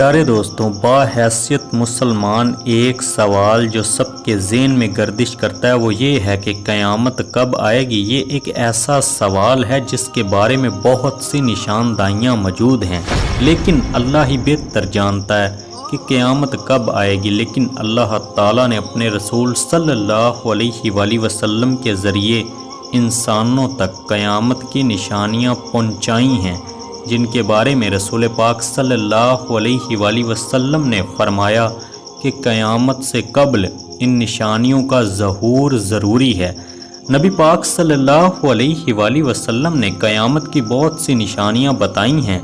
پیارے دوستوں، باحیثیت مسلمان ایک سوال جو سب کے ذہن میں گردش کرتا ہے وہ یہ ہے کہ قیامت کب آئے گی۔ یہ ایک ایسا سوال ہے جس کے بارے میں بہت سی نشاندہیاں موجود ہیں، لیکن اللہ ہی بہتر جانتا ہے کہ قیامت کب آئے گی۔ لیکن اللہ تعالیٰ نے اپنے رسول صلی اللہ علیہ وآلہ وسلم کے ذریعے انسانوں تک قیامت کی نشانیاں پہنچائی ہیں، جن کے بارے میں رسول پاک صلی اللہ علیہ وآلہ وسلم نے فرمایا کہ قیامت سے قبل ان نشانیوں کا ظہور ضروری ہے۔ نبی پاک صلی اللہ علیہ وآلہ وسلم نے قیامت کی بہت سی نشانیاں بتائی ہیں،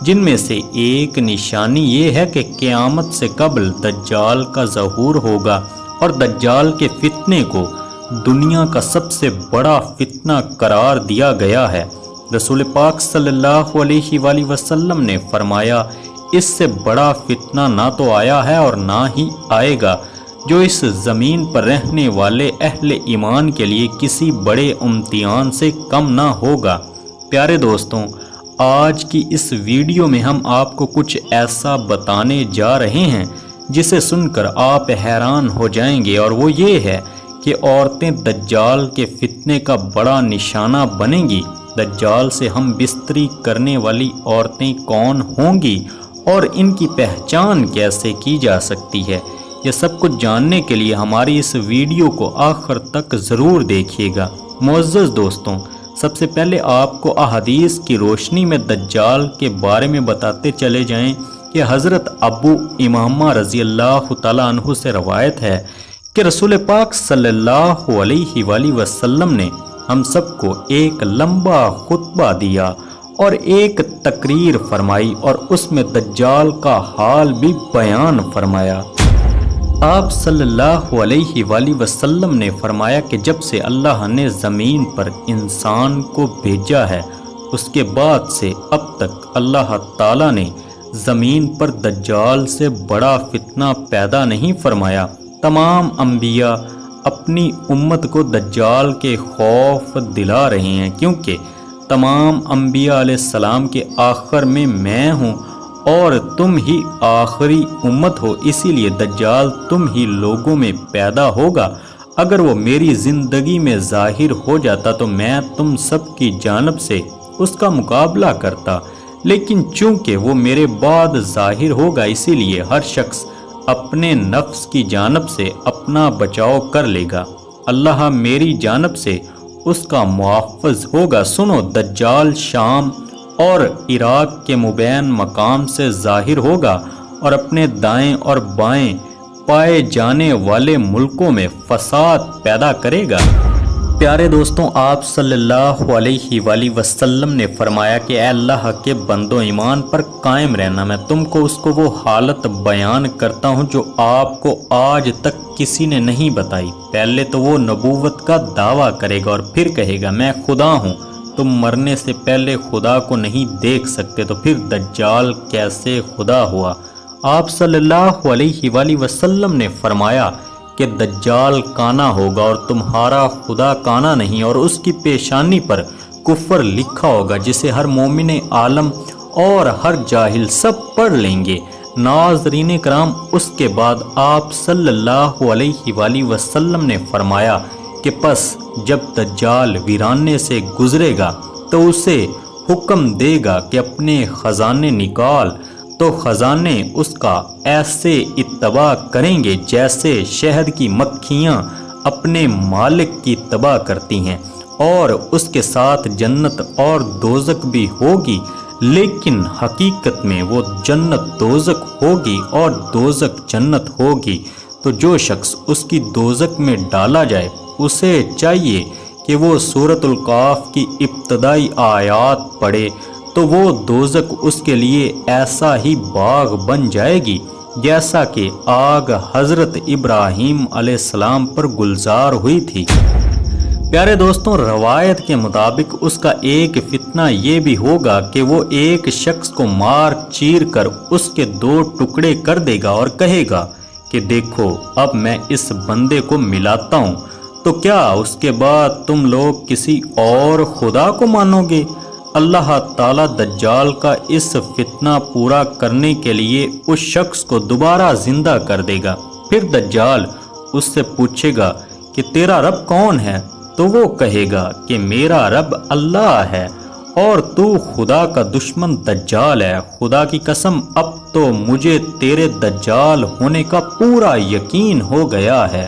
جن میں سے ایک نشانی یہ ہے کہ قیامت سے قبل دجال کا ظہور ہوگا، اور دجال کے فتنے کو دنیا کا سب سے بڑا فتنہ قرار دیا گیا ہے۔ رسول پاک صلی اللہ علیہ وآلہ وسلم نے فرمایا، اس سے بڑا فتنہ نہ تو آیا ہے اور نہ ہی آئے گا، جو اس زمین پر رہنے والے اہل ایمان کے لیے کسی بڑے امتحان سے کم نہ ہوگا۔ پیارے دوستوں، آج کی اس ویڈیو میں ہم آپ کو کچھ ایسا بتانے جا رہے ہیں جسے سن کر آپ حیران ہو جائیں گے، اور وہ یہ ہے کہ عورتیں دجال کے فتنے کا بڑا نشانہ بنیں گی۔ دجال سے ہم بستری کرنے والی عورتیں کون ہوں گی اور ان کی پہچان کیسے کی جا سکتی ہے، یہ سب کچھ جاننے کے لیے ہماری اس ویڈیو کو آخر تک ضرور دیکھیے گا۔ معزز دوستوں، سب سے پہلے آپ کو احادیث کی روشنی میں دجال کے بارے میں بتاتے چلے جائیں کہ حضرت ابو امامہ رضی اللہ تعالیٰ عنہ سے روایت ہے کہ رسول پاک صلی اللہ علیہ وآلہ وسلم نے ہم سب کو ایک لمبا خطبہ دیا اور ایک تقریر فرمائی، اور اس میں دجال کا حال بھی بیان فرمایا۔ آپ صلی اللہ علیہ وآلہ وسلم نے فرمایا کہ جب سے اللہ نے زمین پر انسان کو بھیجا ہے، اس کے بعد سے اب تک اللہ تعالیٰ نے زمین پر دجال سے بڑا فتنہ پیدا نہیں فرمایا۔ تمام انبیاء اپنی امت کو دجال کے خوف دلا رہے ہیں، کیونکہ تمام انبیاء علیہ السلام کے آخر میں میں ہوں اور تم ہی آخری امت ہو، اسی لیے دجال تم ہی لوگوں میں پیدا ہوگا۔ اگر وہ میری زندگی میں ظاہر ہو جاتا تو میں تم سب کی جانب سے اس کا مقابلہ کرتا، لیکن چونکہ وہ میرے بعد ظاہر ہوگا، اسی لیے ہر شخص اپنے نفس کی جانب سے اپنا بچاؤ کر لے گا، اللہ میری جانب سے اس کا محافظ ہوگا۔ سنو، دجال شام اور عراق کے مبین مقام سے ظاہر ہوگا اور اپنے دائیں اور بائیں پائے جانے والے ملکوں میں فساد پیدا کرے گا۔ پیارے دوستوں، آپ صلی اللہ علیہ وآلہ وسلم نے فرمایا کہ اے اللہ کے بندو، ایمان پر قائم رہنا۔ میں تم کو اس کو وہ حالت بیان کرتا ہوں جو آپ کو آج تک کسی نے نہیں بتائی۔ پہلے تو وہ نبوت کا دعویٰ کرے گا اور پھر کہے گا میں خدا ہوں۔ تم مرنے سے پہلے خدا کو نہیں دیکھ سکتے، تو پھر دجال کیسے خدا ہوا؟ آپ صلی اللہ علیہ وآلہ وسلم نے فرمایا کہ دجال کانا ہوگا اور تمہارا خدا کانا نہیں، اور اس کی پیشانی پر کفر لکھا ہوگا، جسے ہر مومن عالم اور ہر جاہل سب پڑھ لیں گے۔ ناظرین کرام، اس کے بعد آپ صلی اللہ علیہ وآلہ وسلم نے فرمایا کہ پس جب دجال ویرانے سے گزرے گا تو اسے حکم دے گا کہ اپنے خزانے نکال، تو خزانے اس کا ایسے اتباع کریں گے جیسے شہد کی مکھیاں اپنے مالک کی اتباع کرتی ہیں، اور اس کے ساتھ جنت اور دوزخ بھی ہوگی، لیکن حقیقت میں وہ جنت دوزخ ہوگی اور دوزخ جنت ہوگی۔ تو جو شخص اس کی دوزخ میں ڈالا جائے، اسے چاہیے کہ وہ سورۃ القاف کی ابتدائی آیات پڑھے، تو وہ دوزخ اس کے لیے ایسا ہی باغ بن جائے گی جیسا کہ آگ حضرت ابراہیم علیہ السلام پر گلزار ہوئی تھی۔ پیارے دوستوں، روایت کے مطابق اس کا ایک فتنہ یہ بھی ہوگا کہ وہ ایک شخص کو مار چیر کر اس کے 2 ٹکڑے کر دے گا اور کہے گا کہ دیکھو اب میں اس بندے کو ملاتا ہوں، تو کیا اس کے بعد تم لوگ کسی اور خدا کو مانو گے؟ اللہ تعالیٰ دجال کا اس فتنہ پورا کرنے کے لیے اس شخص کو دوبارہ زندہ کر دے گا۔ پھر دجال اس سے پوچھے گا کہ تیرا رب کون ہے؟ تو وہ کہے گا کہ میرا رب اللہ ہے اور تو خدا کا دشمن دجال ہے۔ خدا کی قسم اب تو مجھے تیرے دجال ہونے کا پورا یقین ہو گیا ہے۔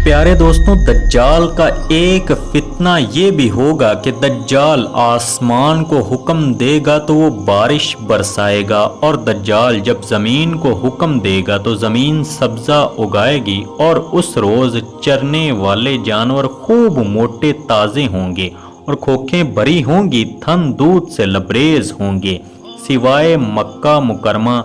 پیارے دوستوں، دجال کا ایک فتنہ یہ بھی ہوگا کہ دجال آسمان کو حکم دے گا تو وہ بارش برسائے گا، اور دجال جب زمین کو حکم دے گا تو زمین سبزہ اگائے گی، اور اس روز چرنے والے جانور خوب موٹے تازے ہوں گے اور کھوکھیں بری ہوں گی، تھن دودھ سے لبریز ہوں گے۔ سوائے مکہ مکرمہ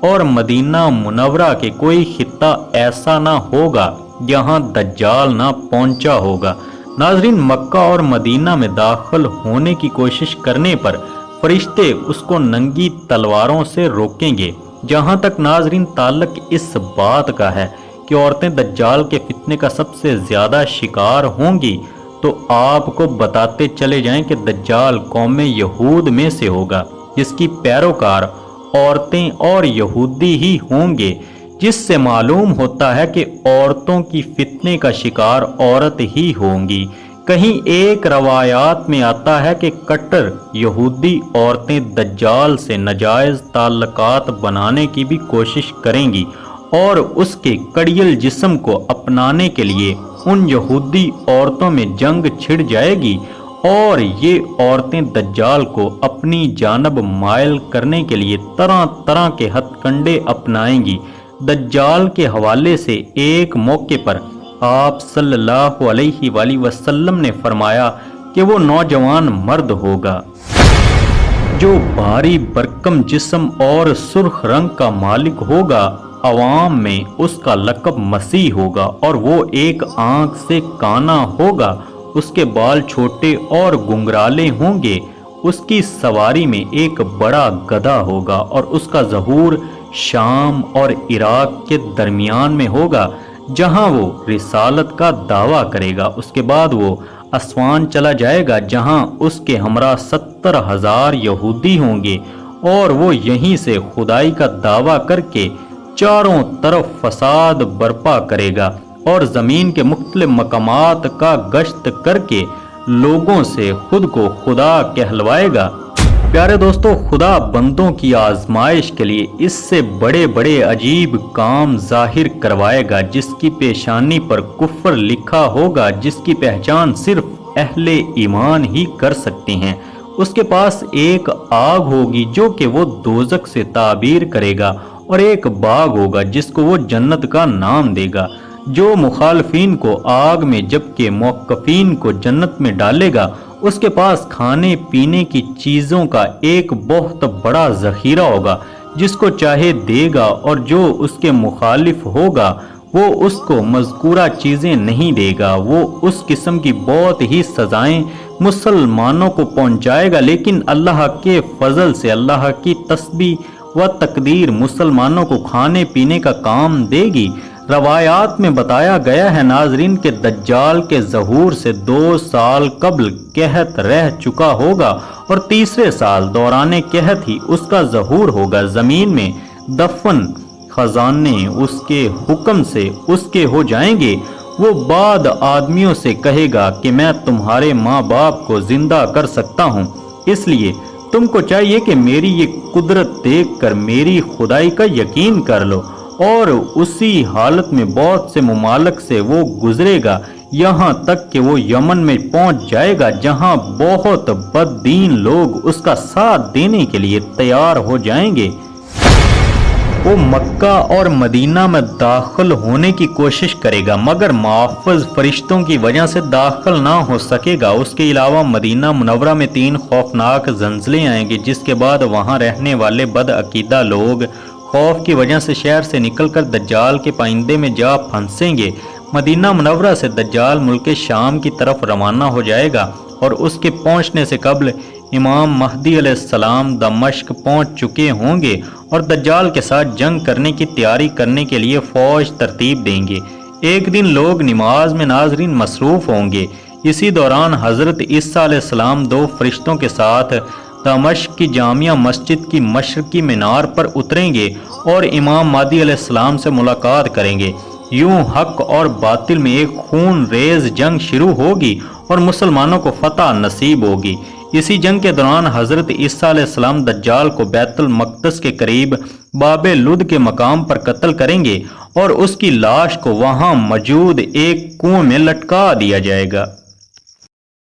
اور مدینہ منورہ کے کوئی خطہ ایسا نہ ہوگا یہاں دجال نہ پہنچا ہوگا۔ ناظرین، مکہ اور مدینہ میں داخل ہونے کی کوشش کرنے پر فرشتے اس کو ننگی تلواروں سے روکیں گے۔ جہاں تک ناظرین تعلق اس بات کا ہے کہ عورتیں دجال کے فتنے کا سب سے زیادہ شکار ہوں گی، تو آپ کو بتاتے چلے جائیں کہ دجال قوم یہود میں سے ہوگا، جس کی پیروکار عورتیں اور یہودی ہی ہوں گے، جس سے معلوم ہوتا ہے کہ عورتوں کی فتنے کا شکار عورت ہی ہوں گی۔ کہیں ایک روایات میں آتا ہے کہ کٹر یہودی عورتیں دجال سے ناجائز تعلقات بنانے کی بھی کوشش کریں گی، اور اس کے کڑیل جسم کو اپنانے کے لیے ان یہودی عورتوں میں جنگ چھڑ جائے گی، اور یہ عورتیں دجال کو اپنی جانب مائل کرنے کے لیے طرح طرح کے ہتھ کنڈے اپنائیں گی۔ دجال کے حوالے سے ایک موقع پر آپ صلی اللہ علیہ وآلہ وسلم نے فرمایا کہ وہ نوجوان مرد ہوگا جو بھاری برکم جسم اور سرخ رنگ کا مالک ہوگا۔ عوام میں اس کا لقب مسیح ہوگا، اور وہ ایک آنکھ سے کانا ہوگا، اس کے بال چھوٹے اور گنگرالے ہوں گے، اس کی سواری میں ایک بڑا گدھا ہوگا، اور اس کا ظہور شام اور عراق کے درمیان میں ہوگا، جہاں وہ رسالت کا دعویٰ کرے گا۔ اس کے بعد وہ اسوان چلا جائے گا، جہاں اس کے ہمراہ 70,000 یہودی ہوں گے، اور وہ یہیں سے خدائی کا دعویٰ کر کے چاروں طرف فساد برپا کرے گا، اور زمین کے مختلف مقامات کا گشت کر کے لوگوں سے خود کو خدا کہلوائے گا۔ پیارے دوستو، خدا بندوں کی آزمائش کے لیے اس سے بڑے بڑے عجیب کام ظاہر کروائے گا، جس کی پیشانی پر کفر لکھا ہوگا، جس کی پہچان صرف اہل ایمان ہی کر سکتے ہیں۔ اس کے پاس ایک آگ ہوگی جو کہ وہ دوزخ سے تعبیر کرے گا، اور ایک باغ ہوگا جس کو وہ جنت کا نام دے گا، جو مخالفین کو آگ میں جبکہ موقفین کو جنت میں ڈالے گا۔ اس کے پاس کھانے پینے کی چیزوں کا ایک بہت بڑا ذخیرہ ہوگا، جس کو چاہے دے گا، اور جو اس کے مخالف ہوگا وہ اس کو مذکورہ چیزیں نہیں دے گا۔ وہ اس قسم کی بہت ہی سزائیں مسلمانوں کو پہنچائے گا، لیکن اللہ کے فضل سے اللہ کی تسبیح و تقدیر مسلمانوں کو کھانے پینے کا کام دے گی۔ روایات میں بتایا گیا ہے ناظرین کہ دجال کے ظہور سے 2 سال قبل قحط رہ چکا ہوگا، اور تیسرے سال دوران قحط ہی اس کا ظہور ہوگا۔ زمین میں دفن خزانے اس کے حکم سے اس کے ہو جائیں گے۔ وہ بعد آدمیوں سے کہے گا کہ میں تمہارے ماں باپ کو زندہ کر سکتا ہوں، اس لیے تم کو چاہیے کہ میری یہ قدرت دیکھ کر میری خدائی کا یقین کر لو۔ اور اسی حالت میں بہت سے ممالک سے وہ گزرے گا، یہاں تک کہ وہ یمن میں پہنچ جائے گا، جہاں بہت بددین لوگ اس کا ساتھ دینے کے لیے تیار ہو جائیں گے۔ وہ مکہ اور مدینہ میں داخل ہونے کی کوشش کرے گا، مگر محافظ فرشتوں کی وجہ سے داخل نہ ہو سکے گا۔ اس کے علاوہ مدینہ منورہ میں 3 خوفناک زلزلے آئیں گے، جس کے بعد وہاں رہنے والے بد عقیدہ لوگ خوف کی وجہ سے شہر سے نکل کر دجال کے پائندے میں جا پھنسیں گے۔ مدینہ منورہ سے دجال ملک شام کی طرف روانہ ہو جائے گا، اور اس کے پہنچنے سے قبل امام مہدی علیہ السلام دمشق پہنچ چکے ہوں گے، اور دجال کے ساتھ جنگ کرنے کی تیاری کرنے کے لیے فوج ترتیب دیں گے۔ ایک دن لوگ نماز میں ناظرین مصروف ہوں گے۔ اسی دوران حضرت عیسیٰ علیہ السلام 2 فرشتوں کے ساتھ دمشق کی جامع مسجد کی مشرقی مینار پر اتریں گے اور امام مہدی علیہ السلام سے ملاقات کریں گے۔ یوں حق اور باطل میں ایک خون ریز جنگ شروع ہوگی اور مسلمانوں کو فتح نصیب ہوگی۔ اسی جنگ کے دوران حضرت عیسیٰ علیہ السلام دجال کو بیت المقدس کے قریب باب لد کے مقام پر قتل کریں گے اور اس کی لاش کو وہاں موجود ایک کنویں میں لٹکا دیا جائے گا۔